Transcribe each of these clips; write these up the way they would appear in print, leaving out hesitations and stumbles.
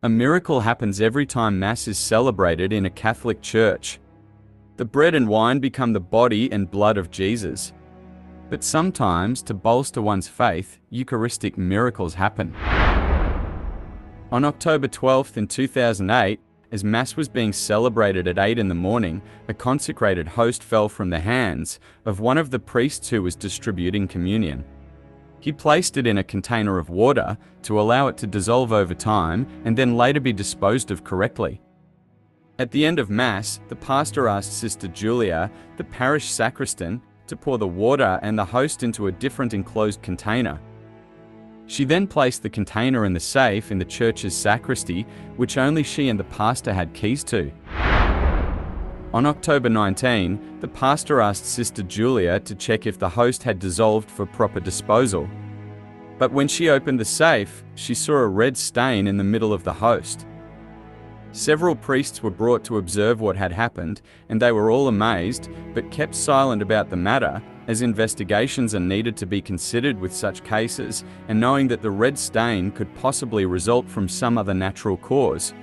A miracle happens every time Mass is celebrated in a Catholic church. The bread and wine become the body and blood of Jesus. But sometimes, to bolster one's faith, Eucharistic miracles happen. On October 12th in 2008, as Mass was being celebrated at 8 in the morning, a consecrated host fell from the hands of one of the priests who was distributing communion. He placed it in a container of water to allow it to dissolve over time and then later be disposed of correctly. At the end of Mass, the pastor asked Sister Julia, the parish sacristan, to pour the water and the host into a different enclosed container. She then placed the container in the safe in the church's sacristy, which only she and the pastor had keys to. On October 19, the pastor asked Sister Julia to check if the host had dissolved for proper disposal. But when she opened the safe, she saw a red stain in the middle of the host. Several priests were brought to observe what had happened, and they were all amazed, but kept silent about the matter, as investigations are needed to be considered with such cases, and knowing that the red stain could possibly result from some other natural cause.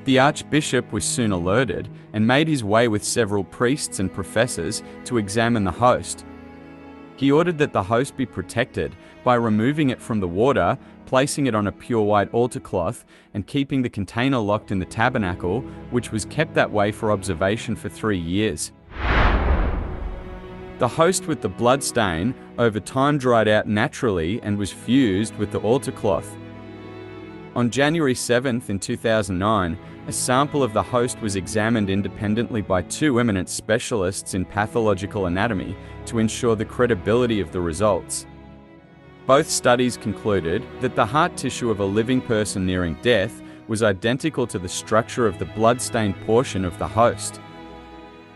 The Archbishop was soon alerted and made his way with several priests and professors to examine the host. He ordered that the host be protected by removing it from the water, placing it on a pure white altar cloth, and keeping the container locked in the tabernacle, which was kept that way for observation for 3 years. The host with the blood stain over time dried out naturally and was fused with the altar cloth. On January 7th in 2009, a sample of the host was examined independently by 2 eminent specialists in pathological anatomy to ensure the credibility of the results. Both studies concluded that the heart tissue of a living person nearing death was identical to the structure of the blood-stained portion of the host.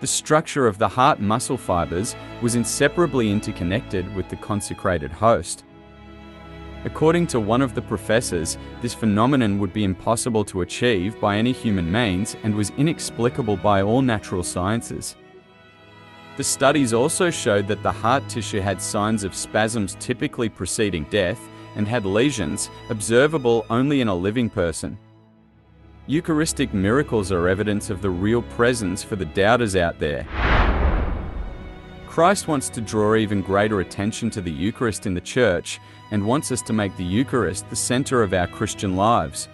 The structure of the heart muscle fibers was inseparably interconnected with the consecrated host. According to one of the professors, this phenomenon would be impossible to achieve by any human means and was inexplicable by all natural sciences. The studies also showed that the heart tissue had signs of spasms typically preceding death and had lesions observable only in a living person. Eucharistic miracles are evidence of the real presence for the doubters out there. Christ wants to draw even greater attention to the Eucharist in the Church and wants us to make the Eucharist the center of our Christian lives.